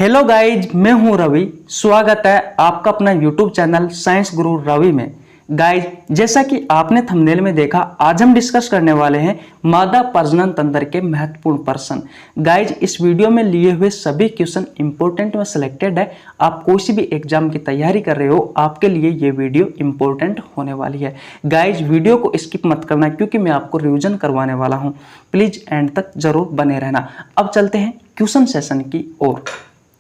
Hello guys, मैं हूं रवि। स्वागत है आपका अपना यूट्यूब चैनल साइंस गुरु रवि में। गाइज, जैसा कि आपने थंबनेल में देखा, आज हम डिस्कस करने वाले हैं मादा प्रजनन तंत्र के महत्वपूर्ण प्रश्न। गाइज, इस वीडियो में लिए हुए सभी क्वेश्चन इंपॉर्टेंट व सिलेक्टेड है। आप कोई सी भी एग्जाम की तैयारी कर रहे हो, आपके लिए ये वीडियो इंपॉर्टेंट होने वाली है। गाइज, वीडियो को स्किप मत करना क्योंकि मैं आपको रिविजन करवाने वाला हूँ। प्लीज एंड तक जरूर बने रहना। अब चलते हैं क्वेश्चन सेशन की ओर।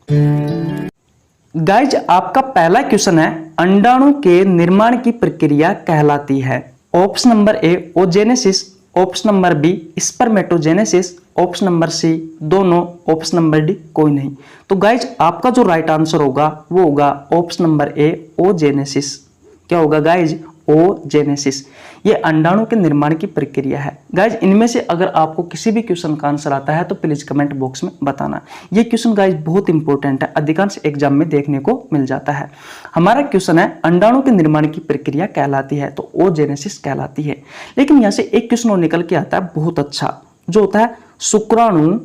गाइज, आपका पहला क्वेश्चन है, अंडाणु के निर्माण की प्रक्रिया कहलाती है। Option number A oogenesis, option number B spermatogenesis, option number C दोनों, ऑप्शन नंबर डी कोई नहीं। तो गाइज, आपका जो राइट आंसर होगा वो होगा ऑप्शन नंबर ए ओजेनेसिस। क्या होगा गाइज? ओजेनेसिस। ये अंडाणु के निर्माण की प्रक्रिया है। गाइज, इनमें से अगर आपको किसी भी क्वेश्चन का आंसर आता है तो प्लीज कमेंट बॉक्स में बताना। ये क्वेश्चन गाइज बहुत इंपॉर्टेंट है, अधिकांश एग्जाम में देखने को मिल जाता है। हमारा क्वेश्चन है, अंडाणु के निर्माण की प्रक्रिया कहलाती है, तो ओजेनेसिस कहलाती है। लेकिन यहाँ से एक क्वेश्चन और निकल के आता है बहुत अच्छा, जो होता है शुक्राणु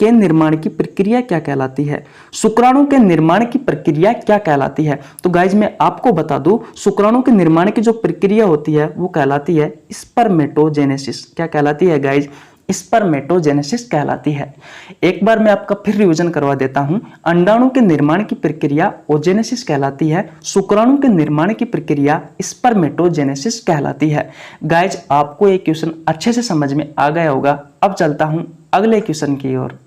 के निर्माण की प्रक्रिया क्या कहलाती है। शुक्राणु के निर्माण की प्रक्रिया क्या कहलाती है? तो गाइज, मैं आपको बता दूं, शुक्राणु के निर्माण की जो प्रक्रिया होती है वो कहलाती है स्पर्मेटोजेनेसिस। क्या कहलाती है गाइज? स्पर्मेटोजेनेसिस कहलाती है। एक बार मैं आपका फिर रिवीजन करवा देता हूं। अंडाणु के निर्माण की प्रक्रिया ओजेनेसिस कहलाती है, शुक्राणु के निर्माण की प्रक्रिया स्पर्मेटोजेनेसिस कहलाती है। गाइज, आपको ये क्वेश्चन अच्छे से समझ में आ गया होगा। अब चलता हूं अगले क्वेश्चन की ओर।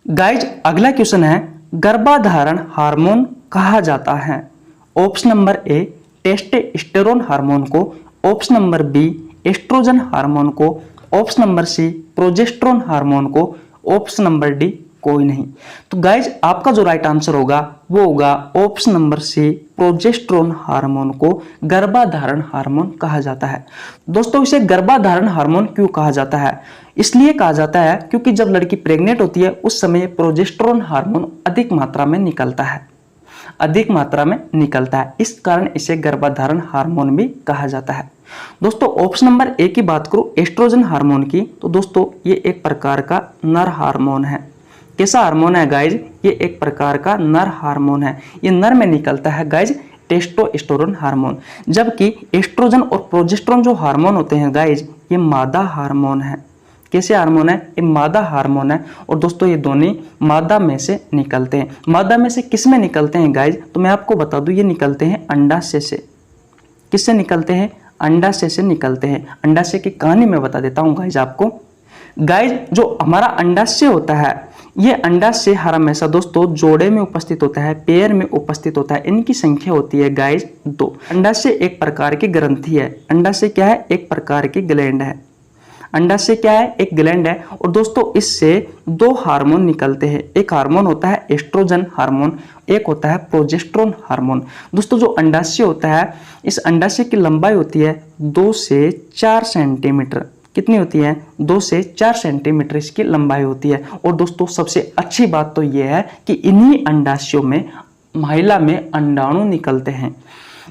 गाइज, अगला क्वेश्चन है, गर्भाधारण हार्मोन कहा जाता है। Option number A testosterone hormone को, option number B oestrogen hormone को, option number C progesterone hormone को, ऑप्शन नंबर डी कोई नहीं। तो गाइज, आपका जो राइट आंसर होगा वो होगा option number C progesterone hormone को गर्भाधारण हार्मोन कहा जाता है। दोस्तों, इसे गर्भाधारण हार्मोन क्यों कहा जाता है? इसलिए कहा जाता है क्योंकि जब लड़की प्रेग्नेंट होती है उस समय प्रोजेस्टेरोन हार्मोन अधिक मात्रा में निकलता है, इस कारण इसे गर्भाधारण हार्मोन भी कहा जाता है। दोस्तों, ऑप्शन नंबर ए की बात करूं एस्ट्रोजन हार्मोन की, तो दोस्तों ये एक प्रकार का नर हार्मोन है। कैसा हार्मोन है गाइज? ये एक प्रकार का नर हार्मोन है। ये नर में निकलता है गाइज, टेस्टोस्टेरोन हार्मोन। जबकि एस्ट्रोजन और प्रोजेस्टेरोन जो हार्मोन होते हैं गाइज, ये मादा हार्मोन है। कैसे हार्मोन है? ये मादा हार्मोन है। और दोस्तों, ये दोनों मादा में से निकलते हैं। मादा में से किस में निकलते हैं गाइज? तो मैं आपको बता दूं, ये निकलते हैं अंडाशय से। किससे निकलते हैं? अंडाशय से निकलते हैं। अंडाशय की कहानी मैं बता देता हूं गाइज आपको। गाइज, जो हमारा अंडाशय होता है, ये अंडाशय हर हमेशा दोस्तों जोड़े में उपस्थित होता है, पेयर में उपस्थित होता है। इनकी संख्या होती है गाइज 2। अंडाशय एक प्रकार की ग्रंथि है। अंडाशय क्या है? एक प्रकार की ग्लैंड है। अंडाशय क्या है? एक ग्लैंड है। और दोस्तों, इससे 2 हार्मोन निकलते हैं। एक हार्मोन होता है एस्ट्रोजन हार्मोन, एक होता है प्रोजेस्टेरोन हार्मोन। दोस्तों, जो अंडाशय होता है, इस अंडाशय की लंबाई होती है 2 से 4 सेंटीमीटर। कितनी होती है? 2 से 4 सेंटीमीटर इसकी लंबाई होती है। और दोस्तों, सबसे अच्छी बात तो यह है कि इन्हीं अंडाशयों में महिला में अंडाणु निकलते हैं।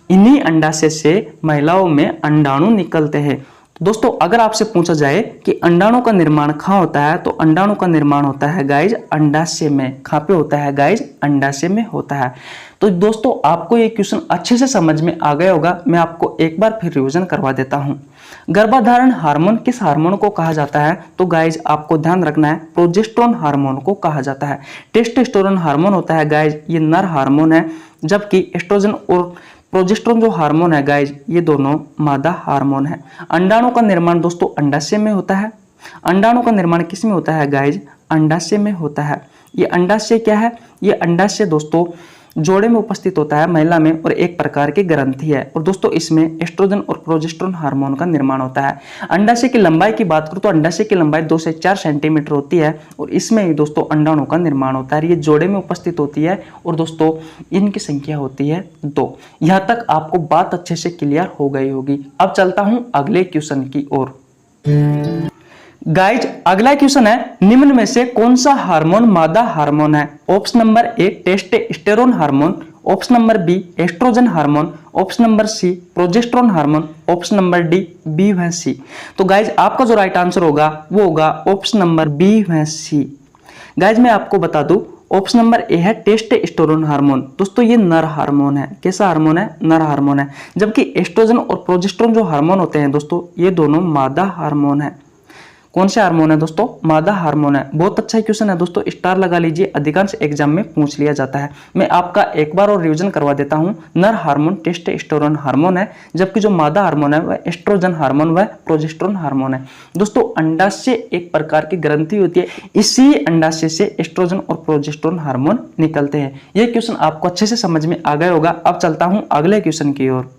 इन्हीं अंडाशय से महिलाओं में अंडाणु निकलते हैं। दोस्तों, अगर आपसे पूछा जाए कि अंडाणु का निर्माण कहाँ होता है, तो अंडाणु का निर्माण होता है गाइज अंडाशय में। कहाँ पे होता है गाइज? अंडाशय में होता है। तो दोस्तों, आपको ये क्वेश्चन अच्छे से समझ में आ गया होगा। मैं आपको एक बार फिर रिवीजन करवा देता हूँ। गर्भाधारण हार्मोन किस हार्मोन को कहा जाता है? तो गाइज, आपको ध्यान रखना है, प्रोजेस्टेरोन हार्मोन को कहा जाता है। टेस्टोस्टेरोन हार्मोन होता है गाइज, ये नर हार्मोन है। जबकि एस्ट्रोजन और प्रोजेस्टेरोन जो हार्मोन है गाइज, ये दोनों मादा हार्मोन है। अंडाणु का निर्माण दोस्तों अंडाशय में होता है। अंडाणु का निर्माण किस में होता है गाइज? अंडाशय में होता है। ये अंडाशय क्या है? ये अंडाशय दोस्तों जोड़े में उपस्थित होता है महिला में, और एक प्रकार की ग्रंथि है। और दोस्तों, इसमें एस्ट्रोजन और प्रोजेस्टेरोन हार्मोन का निर्माण होता है। अंडाशय की लंबाई की बात करूं तो अंडाशय की लंबाई 2 से 4 सेंटीमीटर होती है। और इसमें ही दोस्तों अंडाणु का निर्माण होता है। ये जोड़े में उपस्थित होती है। और दोस्तों, इनकी संख्या होती है 2। यहां तक आपको बात अच्छे से क्लियर हो गई होगी। अब चलता हूं अगले क्वेश्चन की ओर। गाइज, अगला क्वेश्चन है, निम्न में से कौन सा हार्मोन मादा हार्मोन है? Option number A testosterone hormone, option number B oestrogen hormone, option number C progesterone hormone, option number D B व सी। तो गाइज, आपका जो राइट आंसर होगा वो होगा ऑप्शन नंबर बी व सी। गाइज, मैं आपको बता दूं, ऑप्शन नंबर ए है टेस्टोस्टेरोन हार्मोन। दोस्तों ये नर हार्मोन है। कैसा हार्मोन है? नर हार्मोन है। जबकि एस्ट्रोजन और प्रोजेस्टेरोन जो हार्मोन होते हैं दोस्तों, ये दोनों मादा हार्मोन है। कौन से हार्मोन है दोस्तों? मादा हार्मोन है। बहुत अच्छा क्वेश्चन है दोस्तों, स्टार लगा लीजिए, अधिकांश एग्जाम में पूछ लिया जाता है। मैं आपका एक बार और रिवीजन करवा देता हूं। नर हार्मोन टेस्टोस्टेरोन हार्मोन है, जबकि जो मादा हार्मोन है वह एस्ट्रोजन हार्मोन व प्रोजेस्टेरोन हार्मोन है। दोस्तों अंडाशय एक प्रकार की ग्रंथि होती है, इसी अंडाशय से एस्ट्रोजन और प्रोजेस्टेरोन हार्मोन निकलते हैं। यह क्वेश्चन आपको अच्छे से समझ में आ गया होगा। अब चलता हूं अगले क्वेश्चन की ओर।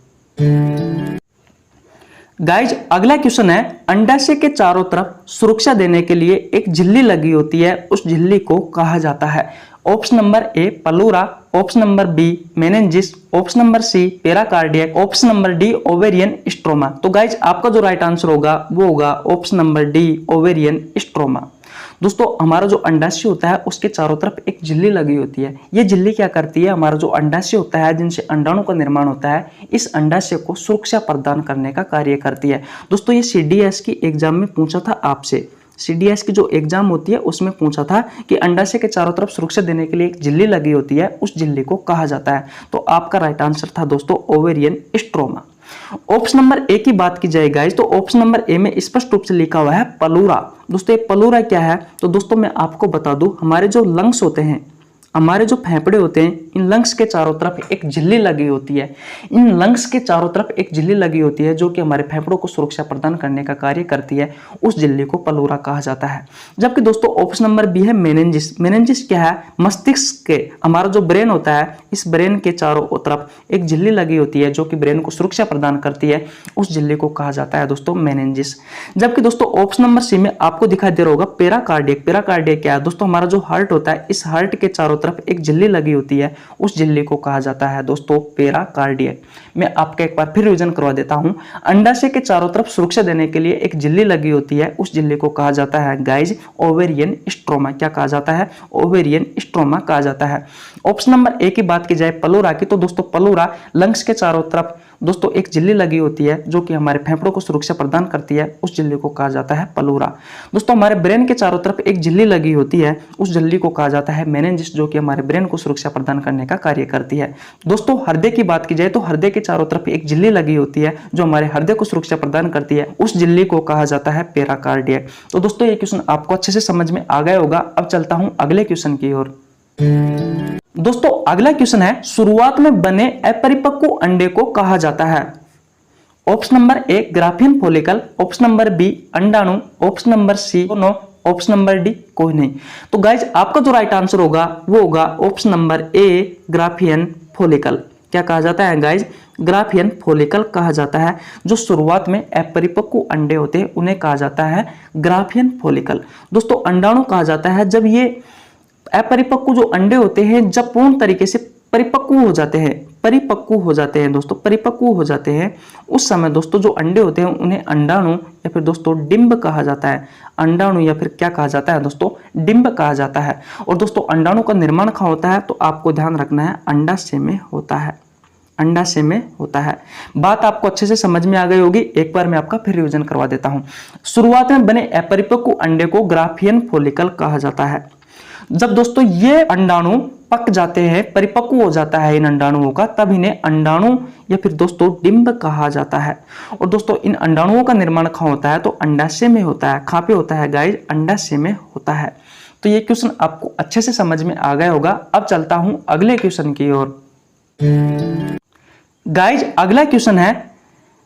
गाइज अगला क्वेश्चन है, अंडाशय के चारों तरफ सुरक्षा देने के लिए एक झिल्ली लगी होती है, उस झिल्ली को कहा जाता है। Option number A pleura, option number B meninges, option number C pericardiac, option number D ovarian stroma. तो गाइज आपका जो राइट आंसर होगा वो होगा option number D ovarian stroma. दोस्तों हमारा जो अंडाशय होता है उसके चारों तरफ एक झिल्ली लगी होती है। ये झिल्ली क्या करती है? हमारा जो अंडाशय होता है जिनसे अंडाणु का निर्माण होता है, इस अंडाशय को सुरक्षा प्रदान करने का कार्य करती है। दोस्तों ये सीडीएस की एग्जाम में पूछा था आपसे, सीडीएस की जो एग्जाम होती है उसमें पूछा था कि अंडाशय के चारों तरफ सुरक्षा देने के लिए एक झिल्ली लगी होती है, उस झिल्ली को कहा जाता है। तो आपका राइट आंसर था दोस्तों ओवेरियन स्ट्रोमा। ऑप्शन नंबर ए की बात की जाए गाइस, तो ऑप्शन नंबर ए में स्पष्ट रूप से लिखा हुआ है पलूरा। दोस्तों ये पलूरा क्या है? तो दोस्तों मैं आपको बता दूं, हमारे जो लंग्स होते हैं, हमारे जो फेफड़े होते हैं, इन लंग्स के चारों तरफ एक झिल्ली लगी होती है। इन लंग्स के चारों तरफ एक झिल्ली लगी होती है जो कि हमारे फेफड़ों को सुरक्षा प्रदान करने का कार्य करती है। उस झिल्ली को पलूरा कहा जाता है। जबकि दोस्तों ऑप्शन नंबर बी है मेनिंजिस। मेनिंजिस क्या है? मस्तिष्क के, हमारा जो ब्रेन होता है, इस ब्रेन के चारों तरफ एक झिल्ली लगी होती है जो कि ब्रेन को सुरक्षा प्रदान करती है, उस झिल्ली को कहा जाता है दोस्तों मेनिंजिस। जबकि दोस्तों ऑप्शन नंबर सी में आपको दिखाई दे रहा होगा पेराकार्डियक। पेराकार्डियक क्या है? दोस्तों हमारा जो हार्ट होता है, इस हार्ट के चारों तरफ एक झिल्ली लगी होती है, उस झिल्ली को कहा जाता है दोस्तों पेराकार्डियक। मैं आपको एक बार फिर रिवीजन करवा देता हूं। अंडाशय के चारों तरफ सुरक्षा देने के लिए एक झिल्ली लगी होती है, उस झिल्ली को कहा जाता है गाइज ओवेरियन स्ट्रोमा। क्या कहा जाता है? ओवेरियन स्ट्रोमा कहा जाता है। ऑप्शन नंबर ए की बात की जाए पलूरा की, तो दोस्तों पलूरा लंग्स के चारों तरफ दोस्तों एक झिल्ली लगी होती है जो कि हमारे फेफड़ों को सुरक्षा प्रदान करती है, उस झिल्ली को कहा जाता है पलूरा। दोस्तों हमारे ब्रेन के चारों तरफ एक झिल्ली लगी होती है, उस झिल्ली को कहा जाता है मेनिंजिस, जो कि हमारे ब्रेन को सुरक्षा प्रदान करने का कार्य करती है। दोस्तों हृदय की बात की जाए तो हृदय के चारों तरफ एक झिल्ली लगी होती है जो हमारे हृदय को सुरक्षा प्रदान करती है, उस झिल्ली को कहा जाता है पेराकार्डियक। तो दोस्तों ये क्वेश्चन आपको अच्छे से समझ में आ गया होगा। अब चलता हूं अगले क्वेश्चन की ओर। दोस्तों अगला क्वेश्चन है, शुरुआत में बने अपरिपक्व अंडे को कहा जाता है। Option number A Graafian follicle, option number B अंडाणु, ऑप्शन नंबर सी दोनों, ऑप्शन नंबर डी कोई नहीं। तो गाइज आपका जो राइट आंसर होगा वो होगा option number A Graafian follicle. क्या कहा जाता है गाइज? ग्राफियन फॉलिकल कहा जाता है। जो शुरुआत में अपरिपक्व अंडे होते हैं उन्हें कहा जाता है ग्राफियन फॉलिकल। दोस्तों अंडाणु कहा जाता है जब ये अपरिपक्व जो अंडे होते हैं जब पूर्ण तरीके से परिपक्व हो जाते हैं, परिपक्व हो जाते हैं दोस्तों, परिपक्व हो जाते हैं, उस समय दोस्तों जो अंडे होते हैं उन्हें अंडाणु या फिर दोस्तों डिंब कहा जाता है। अंडाणु या फिर क्या कहा जाता है दोस्तों? डिंब कहा जाता है। और दोस्तों अंडाणु का निर्माण कहाँ होता है? तो आपको ध्यान रखना है अंडाशय में होता है, अंडाशय में होता है। बात आपको अच्छे से समझ में आ गई होगी। एक बार मैं आपका फिर रिवीजन करवा देता हूं। शुरुआत में बने अपरिपक्व अंडे को ग्राफियन फॉलिकल कहा जाता है। जब दोस्तों ये अंडाणु पक जाते हैं, परिपक्व हो जाता है इन अंडाणुओं का, तब इन्हें अंडाणु या फिर दोस्तों डिंब कहा जाता है। और दोस्तों इन अंडाणुओं का निर्माण कहाँ होता है? तो अंडाशय में होता है। कहाँ पे होता है गाइज? अंडाशय में होता है। तो ये क्वेश्चन आपको अच्छे से समझ में आ गया होगा। अब चलता हूं अगले क्वेश्चन की ओर। गाइज अगला क्वेश्चन है,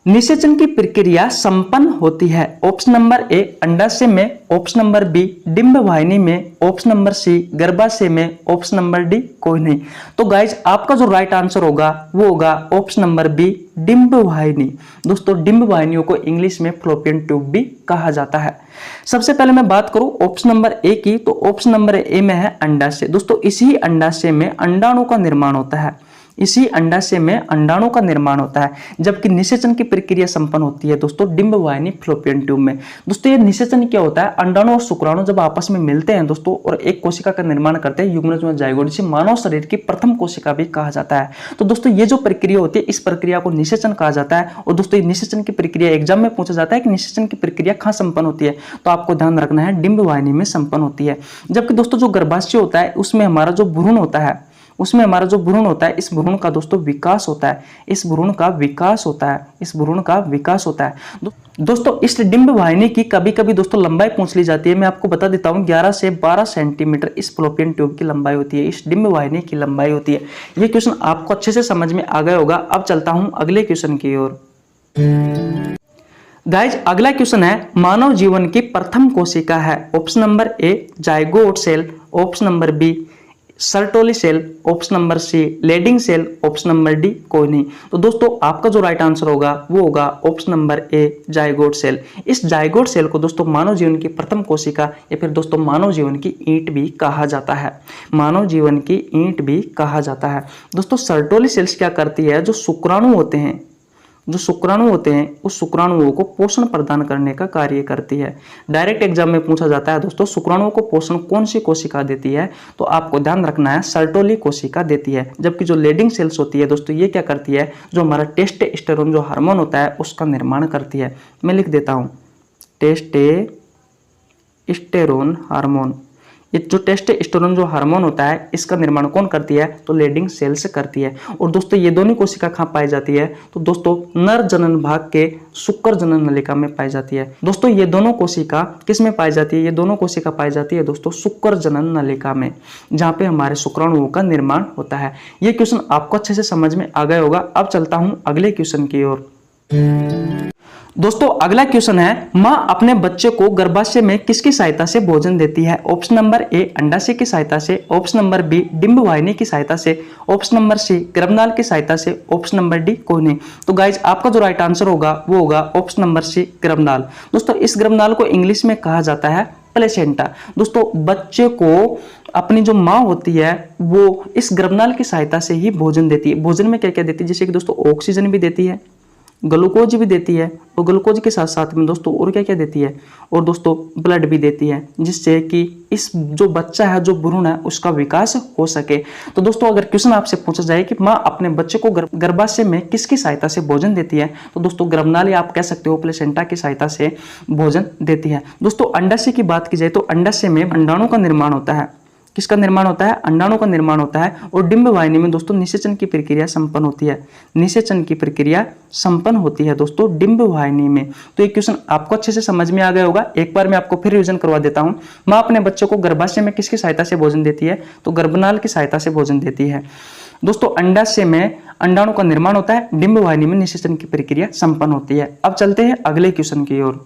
निषेचन की प्रक्रिया संपन्न होती है। ऑप्शन नंबर ए अंडाशय में, ऑप्शन नंबर बी डिंब वाहिनी में, ऑप्शन नंबर सी गर्भाशय में, ऑप्शन नंबर डी कोई नहीं। तो गाइज आपका जो राइट आंसर होगा वो होगा ऑप्शन नंबर बी डिंब वाहिनी। दोस्तों डिंब वाहिनियों को इंग्लिश में फ्लोपियन ट्यूब भी कहा जाता है। सबसे पहले मैं बात करूं ऑप्शन नंबर ए की, तो ऑप्शन नंबर ए में है अंडाशय। दोस्तों इसी अंडाशय में अंडाणु का निर्माण होता है। इसी अंडाशय में अंडाणु का निर्माण होता है, जबकि निषेचन की प्रक्रिया संपन्न होती है दोस्तों डिंबवाहिनी फ्लोपियन ट्यूब में। दोस्तों ये निषेचन क्या होता है, अंडाणु और शुक्राणु जब आपस में मिलते हैं दोस्तों और एक कोशिका का निर्माण करते हैं युग्मज में जाइगोट, जिसे मानव शरीर की प्रथम कोशिका भी कहा जाता है। तो दोस्तों ये जो प्रक्रिया होती है इस प्रक्रिया को निषेचन कहा जाता है। और दोस्तों निषेचन की प्रक्रिया एग्जाम में पूछा जाता है कि निषेचन की प्रक्रिया कहां संपन्न होती है, तो आपको ध्यान रखना है डिंबवाहिनी में संपन्न होती है। जबकि दोस्तों जो गर्भाशय होता है उसमें हमारा जो भ्रूण होता है, इस भ्रूण का दोस्तों विकास होता है, इस भ्रूण का विकास होता है। दोस्तों इस डिंबवाहिनी की कभी कभी दोस्तों लंबाई पूछ ली जाती है। मैं आपको बता देता हूं 11 से 12 सेंटीमीटर इस फ्लोपियन ट्यूब की लंबाई होती है, इस डिंबवाहिनी की लंबाई होती है। ये क्वेश्चन आपको अच्छे से समझ में आ गया होगा। अब चलता हूं अगले क्वेश्चन की ओर। गाइज अगला क्वेश्चन है मानव जीवन की प्रथम कोशिका है। Option number A zygote cell, option number B Sertoli cell, option number C Leydig cell, option number D कोई नहीं। तो दोस्तों आपका जो राइट आंसर होगा वो होगा option number A zygote cell. इस जाइगोट सेल को दोस्तों मानव जीवन की प्रथम कोशिका या फिर दोस्तों मानव जीवन की ईंट भी कहा जाता है, मानव जीवन की ईंट भी कहा जाता है। दोस्तों सर्टोली सेल्स क्या करती है, जो शुक्राणु होते हैं उस शुक्राणुओं को पोषण प्रदान करने का कार्य करती है। डायरेक्ट एग्जाम में पूछा जाता है दोस्तों शुक्राणुओं को पोषण कौन सी कोशिका देती है, तो आपको ध्यान रखना है सर्टोली कोशिका देती है। जबकि जो लेडिंग सेल्स होती है दोस्तों ये क्या करती है, जो हमारा टेस्टोस्टेरोन जो हार्मोन होता है उसका निर्माण करती है। मैं लिख देता हूं टेस्टोस्टेरोन हार्मोन। ये जो टेस्टोस्टेरोन जो हार्मोन होता है इसका निर्माण कौन करती है, तो लेडिंग सेल्स करती है। और दोस्तों ये दोनों कोशिका कहाँ पाई जाती है, तो दोस्तों नर जनन भाग के शुक्र जनन नलिका में पाई जाती है। दोस्तों ये दोनों कोशिका किस में पाई जाती है, ये दोनों कोशिका पाई जाती है दोस्तों शुक्र जनन नलिका में, जहाँ पे हमारे शुक्राणुओं का निर्माण होता है। ये क्वेश्चन आपको अच्छे से समझ में आ गया होगा। अब चलता हूँ अगले क्वेश्चन की ओर। दोस्तों अगला क्वेश्चन है मां अपने बच्चे को गर्भाशय में किसकी सहायता से भोजन देती है। ऑप्शन नंबर ए अंडाशय की सहायता से, ऑप्शन नंबर बी डिंबवाहिनी की सहायता से, ऑप्शन नंबर सी गर्भनाल की सहायता से, ऑप्शन नंबर डी कोई नहीं। तो गाइज आपका जो राइट आंसर होगा वो होगा ऑप्शन नंबर सी गर्भनाल। दोस्तों इस गर्भनाल को इंग्लिश में कहा जाता है प्लेसेंटा। दोस्तों बच्चे को अपनी जो माँ होती है वो इस गर्भनाल की सहायता से ही भोजन देती है। भोजन में क्या क्या देती है, जैसे कि दोस्तों ऑक्सीजन भी देती है, ग्लूकोज भी देती है, और ग्लूकोज के साथ साथ में दोस्तों और क्या क्या देती है, और दोस्तों ब्लड भी देती है, जिससे कि इस जो बच्चा है जो भ्रूण है उसका विकास हो सके। तो दोस्तों अगर क्वेश्चन आपसे पूछा जाए कि माँ अपने बच्चे को गर्भाशय में किसकी सहायता से भोजन देती है, तो दोस्तों गर्भनाल या आप कह सकते हो प्लेसेंटा की सहायता से भोजन देती है। दोस्तों अंडाशय की बात की जाए तो अंडाशय में अंडाणु का निर्माण होता है। किसका निर्माण होता है, अंडाणु का निर्माण होता है। और डिंबवाहिनी में दोस्तों निषेचन की प्रक्रिया संपन्न होती है, निषेचन की प्रक्रिया संपन्न होती है दोस्तों डिंबवाहिनी में। तो ये क्वेश्चन आपको अच्छे से समझ में आ गया होगा। एक बार मैं आपको फिर रिवीजन करवा देता हूं। मां अपने बच्चे को गर्भाशय में किसकी सहायता से भोजन देती है, तो गर्भनाल की सहायता से भोजन देती है। दोस्तों अंडाशय में अंडाणु का निर्माण होता है, डिंबवाहिनी में निषेचन की प्रक्रिया संपन्न होती है। अब चलते हैं अगले क्वेश्चन की ओर।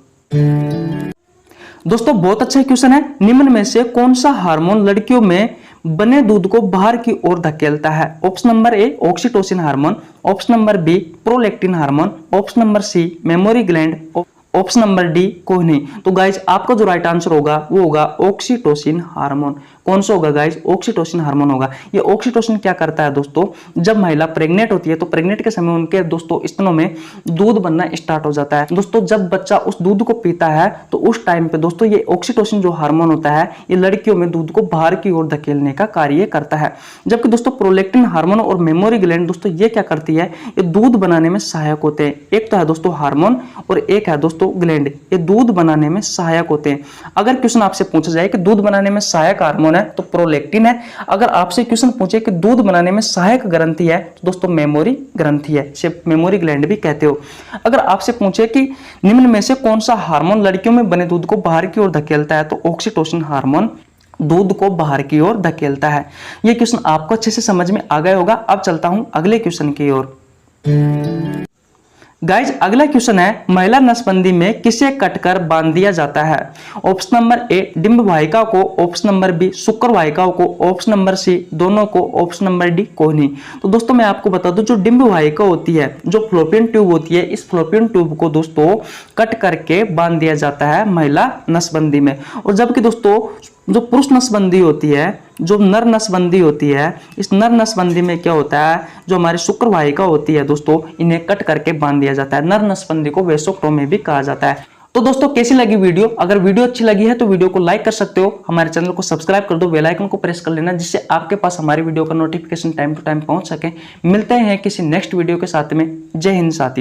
दोस्तों बहुत अच्छा क्वेश्चन है, निम्न में से कौन सा हार्मोन लड़कियों में बने दूध को बाहर की ओर धकेलता है। Option number A oxytocin hormone, option number B prolactin hormone, option number C memory gland, option number D कोई नहीं। तो गाइज आपका जो राइट आंसर होगा वो होगा ऑक्सीटोसिन हार्मोन। कौन सा होगा गाइज, ऑक्सीटोसिन हार्मोन होगा। ये ऑक्सीटोसिन क्या करता है दोस्तों, जब महिला प्रेग्नेंट होती है तो प्रेग्नेंट के समय उनके दोस्तों स्तनों में दूध बनना स्टार्ट हो जाता है। दोस्तों जब बच्चा उस दूध को पीता है तो उस टाइम पे दोस्तों ये ऑक्सीटोसिन जो हार्मोन होता है ये लड़कियों में दूध को बाहर की ओर धकेलने का कार्य करता है। जबकि दोस्तों प्रोलैक्टिन हार्मोन और मेमोरी ग्लैंड दोस्तों ये क्या करती है, ये दूध बनाने में सहायक होते हैं। एक तो है दोस्तों हार्मोन और एक है दोस्तों ग्लैंड, ये दूध बनाने में सहायक होते हैं। अगर क्वेश्चन आपसे पूछा जाए कि दूध बनाने में सहायक हार्मोन है तो प्रोलैक्टिन है। अगर आपसे क्वेश्चन पूछे कि दूध बनाने में सहायक ग्रंथि है तो दोस्तों मेमोरी ग्रंथि है, इसे मेमोरी ग्लैंड भी कहते हो। अगर आपसे पूछे कि निम्न में से कौन सा हार्मोन लड़कियों में बने दूध को बाहर की ओर धकेलता है, तो ऑक्सीटोसिन हार्मोन दूध को बाहर की ओर धकेलता है। यह क्वेश्चन आपको अच्छे से समझ में आ गया होगा। अब चलता हूं अगले क्वेश्चन की ओर। गाइज अगला क्वेश्चन है महिला नसबंदी में किसे कटकर बांध दिया जाता है। ऑप्शन नंबर ए डिंब वाहिका को, ऑप्शन नंबर बी शुक्र वाहिकाओं को, ऑप्शन नंबर सी दोनों को, ऑप्शन नंबर डी कोई नहीं। तो दोस्तों मैं आपको बता दूं जो डिंब वाहिका होती है, जो फ्लोपियन ट्यूब होती है, इस फ्लोपियन ट्यूब को दोस्तों कट करके बांध दिया जाता है महिला नसबंदी में। और जबकि दोस्तों जो पुरुष नसबंदी होती है, जो नर नसबंदी होती है, इस नर नसबंदी में क्या होता है, जो हमारी शुक्रवाहिका होती है दोस्तों, इन्हें कट करके बांध दिया जाता है। नर नसबंदी को वेसोक्टोमी भी कहा जाता है। तो दोस्तों कैसी लगी वीडियो? अगर वीडियो अच्छी लगी है तो वीडियो को लाइक कर सकते हो, हमारे चैनल को सब्सक्राइब कर दो, बेल आइकन को प्रेस कर लेना, जिससे आपके पास हमारी वीडियो का नोटिफिकेशन टाइम टू टाइम पहुंच सके। मिलते हैं किसी नेक्स्ट वीडियो के साथ में। जय हिंद साथियों।